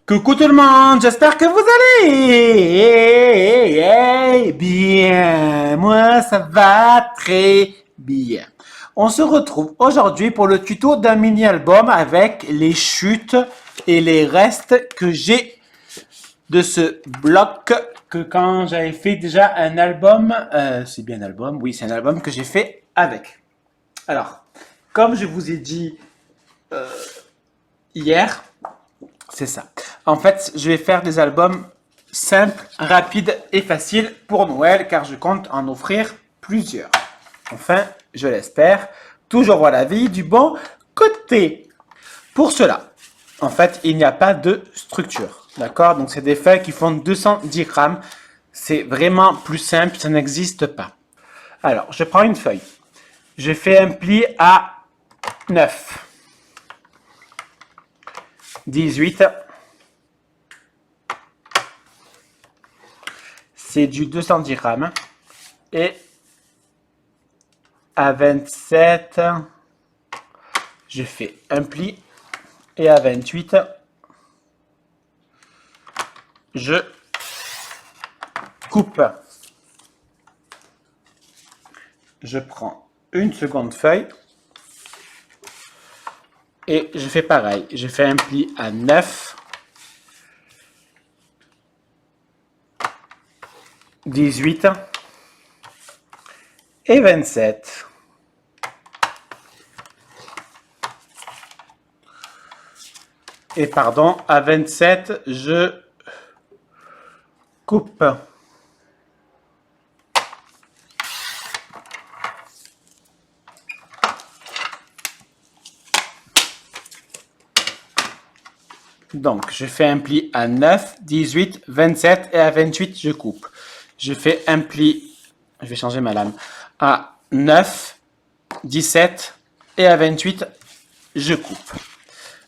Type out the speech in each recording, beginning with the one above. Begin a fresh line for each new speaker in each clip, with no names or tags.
Coucou tout le monde, j'espère que vous allez bien. Moi, ça va très bien. On se retrouve aujourd'hui pour le tuto d'un mini-album avec les chutes et les restes que j'ai de ce bloc que quand j'avais fait déjà un album, c'est bien un album, oui, c'est un album que j'ai fait avec. Alors, comme je vous ai dit hier, c'est ça. En fait, je vais faire des albums simples, rapides et faciles pour Noël car je compte en offrir plusieurs. Enfin, je l'espère, toujours voir la vie du bon côté. Pour cela, en fait, il n'y a pas de structure. D'accord? Donc, c'est des feuilles qui font 210 grammes. C'est vraiment plus simple, ça n'existe pas. Alors, je prends une feuille. Je fais un pli à 9, 18. C'est du 210 grammes. Et à 27, je fais un pli. Et à 28, je coupe. Je prends une seconde feuille. Et je fais pareil. Je fais un pli à 9, 18 et 27. Et pardon, à 27, je coupe. Donc, je fais un pli à 9, 18, 27 et à 28, je coupe. Je fais un pli, je vais changer ma lame, à 9, 17 et à 28, je coupe.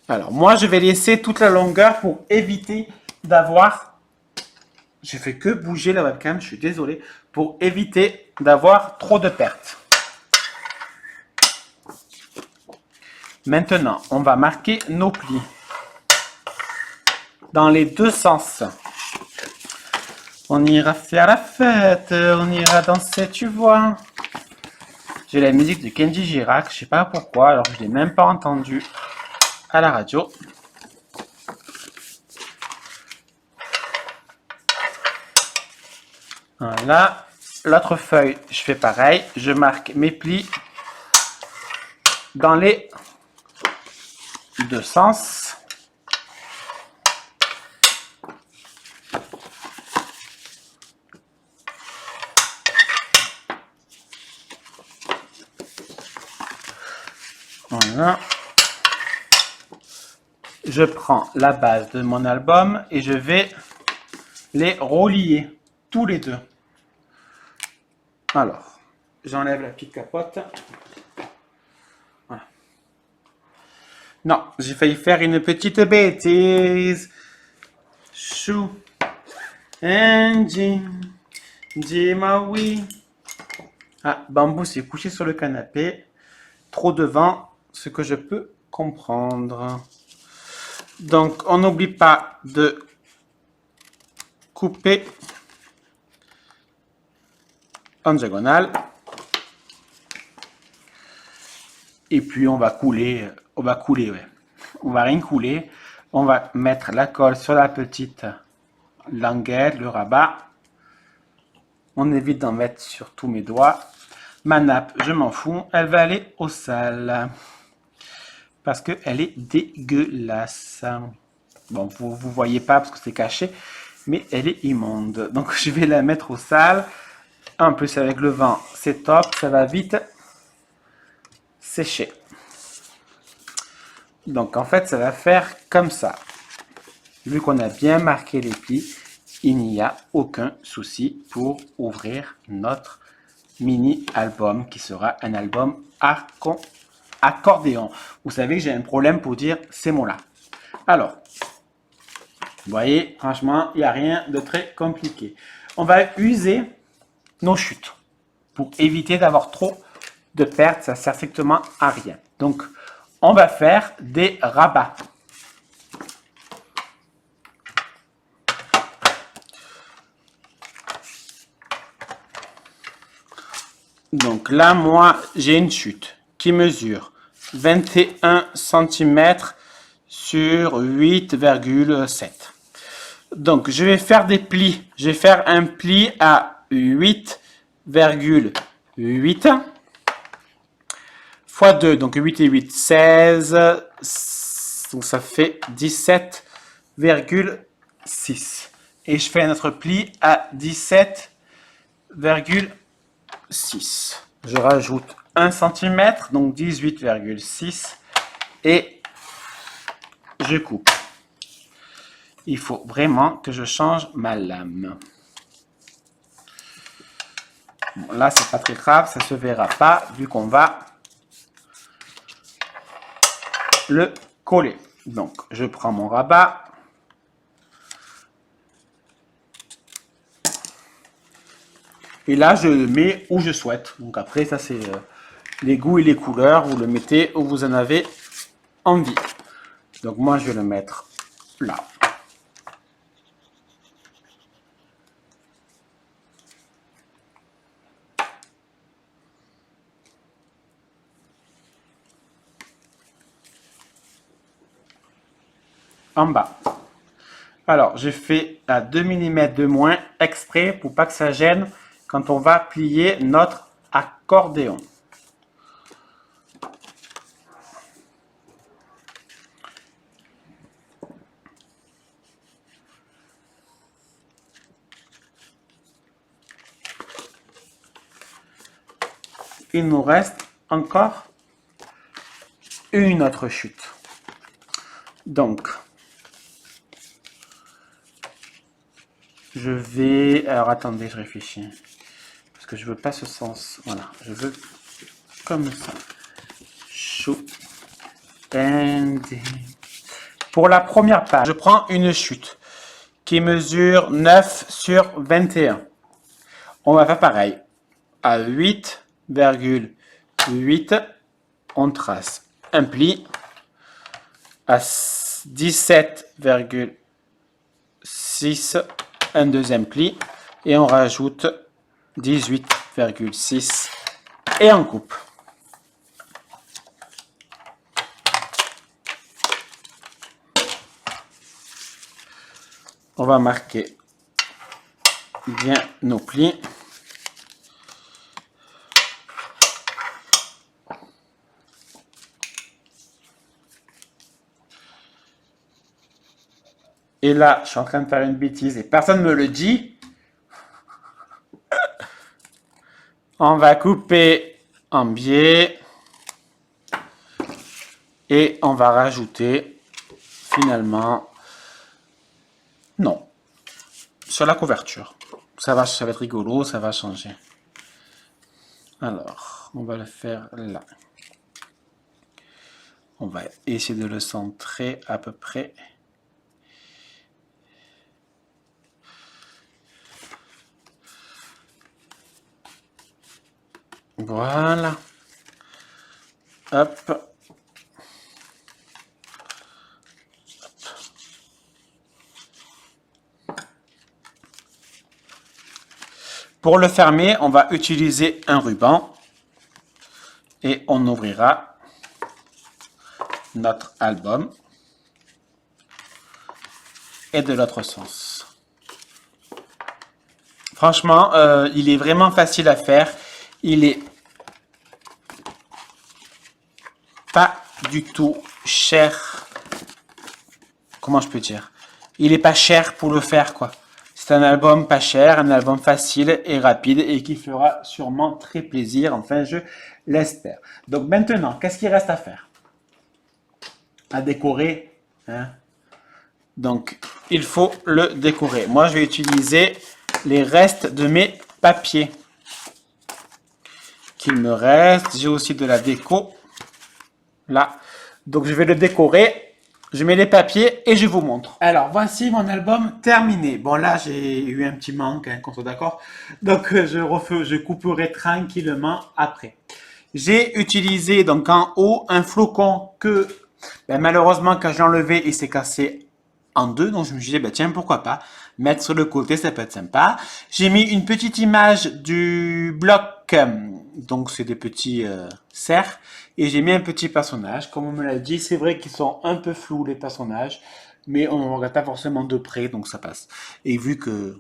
Alors, moi, je vais laisser toute la longueur pour éviter d'avoir... J'ai fait que bouger la webcam, je suis désolé, pour éviter d'avoir trop de pertes. Maintenant, on va marquer nos plis dans les deux sens. On ira faire la fête, on ira danser, tu vois. J'ai la musique de Kenji Girac, je sais pas pourquoi, alors que je l'ai même pas entendu à la radio. Voilà. L'autre feuille, je fais pareil. Je marque mes plis dans les deux sens. Voilà. Je prends la base de mon album et je vais les relier tous les deux. Alors, j'enlève la petite capote. Voilà. Non, j'ai failli faire une petite bêtise. Chou. Angie, dis-moi oui. Ah, Bambou s'est couché sur le canapé. Trop de vent, ce que je peux comprendre. Donc, on n'oublie pas de couper en diagonale. Et puis, on va couler, ouais. On va rien couler. On va mettre la colle sur la petite languette, le rabat. On évite d'en mettre sur tous mes doigts. Ma nappe, je m'en fous, elle va aller au sale. Parce qu'elle est dégueulasse. Bon, vous voyez pas parce que c'est caché, mais elle est immonde. Donc je vais la mettre au sale. En plus avec le vent, c'est top, ça va vite sécher. Donc en fait, ça va faire comme ça. Vu qu'on a bien marqué les plis, il n'y a aucun souci pour ouvrir notre mini-album qui sera un album accordéon. Vous savez que j'ai un problème pour dire ces mots-là. Alors, vous voyez, franchement, il n'y a rien de très compliqué. On va user nos chutes pour éviter d'avoir trop de pertes. Ça ne sert strictement à rien. Donc, on va faire des rabats. Donc là, moi, j'ai une chute qui mesure 21 cm sur 8,7. Donc, je vais faire des plis. Je vais faire un pli à 8,8 fois 2. Donc, 8 et 8, 16. Donc, ça fait 17,6. Et je fais un autre pli à 17,6. Je rajoute 1 cm, donc 18,6. Et je coupe. Il faut vraiment que je change ma lame. Bon, là, c'est pas très grave, ça se verra pas vu qu'on va le coller. Donc, je prends mon rabat. Et là, je le mets où je souhaite. Donc après, ça c'est les goûts et les couleurs. Vous le mettez où vous en avez envie. Donc moi, je vais le mettre là. En bas. Alors, j'ai fait à 2 mm de moins exprès pour pas que ça gêne quand on va plier notre accordéon. Il nous reste encore une autre chute. Donc, je vais... Alors, attendez, je réfléchis. Parce que je veux pas ce sens. Voilà, je veux comme ça. Chou. Pour la première page, je prends une chute qui mesure 9 sur 21. On va faire pareil. À 8,8, on trace un pli. À 17,6, un deuxième pli. Et on rajoute 18,6 et on coupe. On va marquer bien nos plis. Et là, je suis en train de faire une bêtise et personne ne me le dit. On va couper en biais. Et on va rajouter finalement... Non. Sur la couverture. Ça va être rigolo, ça va changer. Alors, on va le faire là. On va essayer de le centrer à peu près. Voilà. Hop. Pour le fermer, on va utiliser un ruban et on ouvrira notre album et de l'autre sens. Franchement, il est vraiment facile à faire. Il est pas du tout cher. Comment je peux dire? Il est pas cher pour le faire, quoi. C'est un album pas cher, un album facile et rapide et qui fera sûrement très plaisir. Enfin, je l'espère. Donc maintenant, qu'est-ce qu'il reste à faire? À décorer, hein? Donc, il faut le décorer. Moi, je vais utiliser les restes de mes papiers qu'il me reste. J'ai aussi de la déco là. Donc, je vais le décorer. Je mets les papiers et je vous montre. Alors, voici mon album terminé. Bon, là, j'ai eu un petit manque, hein, qu'on soit d'accord. Donc, je couperai tranquillement après. J'ai utilisé donc en haut un flocon que malheureusement, quand j'ai enlevé, il s'est cassé en deux. Donc, je me suis dit, tiens, pourquoi pas mettre sur le côté, ça peut être sympa. J'ai mis une petite image du bloc Donc c'est des petits cerfs. Et j'ai mis un petit personnage. Comme on me l'a dit, c'est vrai qu'ils sont un peu flous les personnages. Mais on ne regarde pas forcément de près, donc ça passe. Et vu que...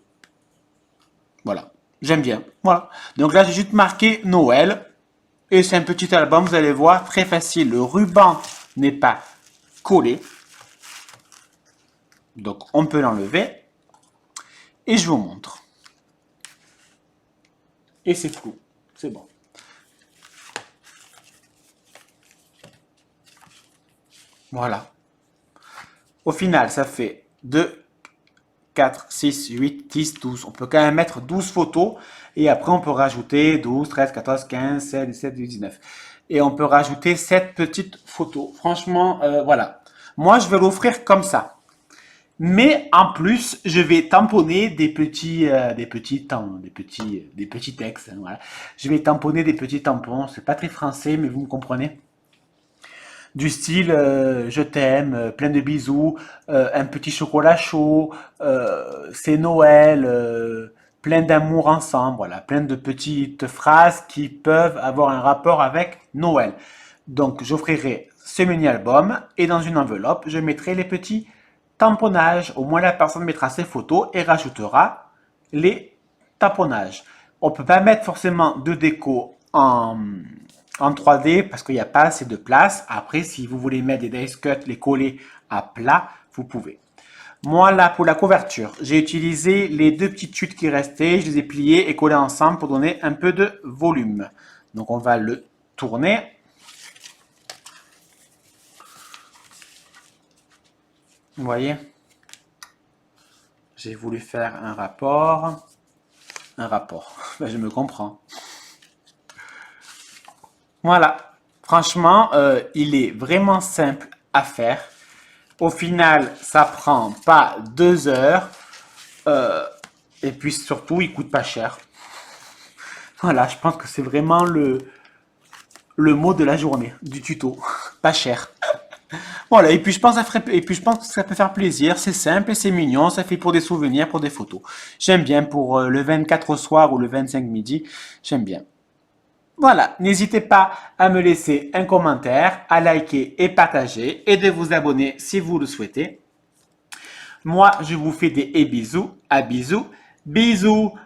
Voilà. J'aime bien. Voilà. Donc là, j'ai juste marqué Noël. Et c'est un petit album, vous allez voir, très facile. Le ruban n'est pas collé. Donc on peut l'enlever. Et je vous montre. Et c'est flou. C'est bon. Voilà. Au final, ça fait 2, 4, 6, 8, 10, 12. On peut quand même mettre 12 photos. Et après, on peut rajouter 12, 13, 14, 15, 16, 17, 18, 19. Et on peut rajouter 7 petites photos. Franchement, voilà. Moi, je vais l'offrir comme ça. Mais en plus, je vais tamponner des petits textes. Hein, voilà. Je vais tamponner des petits tampons. C'est pas très français, mais vous me comprenez. Du style je t'aime, plein de bisous, un petit chocolat chaud, c'est Noël, plein d'amour ensemble, voilà, plein de petites phrases qui peuvent avoir un rapport avec Noël. Donc j'offrirai ce mini-album et dans une enveloppe, je mettrai les petits tamponnages. Au moins la personne mettra ses photos et rajoutera les tamponnages. On ne peut pas mettre forcément de déco en 3D parce qu'il n'y a pas assez de place. Après, si vous voulez mettre des dice cuts, les coller à plat, vous pouvez. Moi, là, pour la couverture, j'ai utilisé les deux petites chutes qui restaient. Je les ai pliées et collées ensemble pour donner un peu de volume. Donc, on va le tourner. Vous voyez? J'ai voulu faire un rapport. Un rapport. Ben, je me comprends. Voilà. Franchement, il est vraiment simple à faire. Au final, ça prend pas 2 heures. Et puis surtout, il coûte pas cher. Voilà, je pense que c'est vraiment le mot de la journée, du tuto. Pas cher. Voilà, et puis je pense que ça peut faire plaisir. C'est simple et c'est mignon. Ça fait pour des souvenirs, pour des photos. J'aime bien pour le 24 au soir ou le 25 midi. J'aime bien. Voilà, n'hésitez pas à me laisser un commentaire, à liker et partager et de vous abonner si vous le souhaitez. Moi, je vous fais des bisous, à bisous, bisous.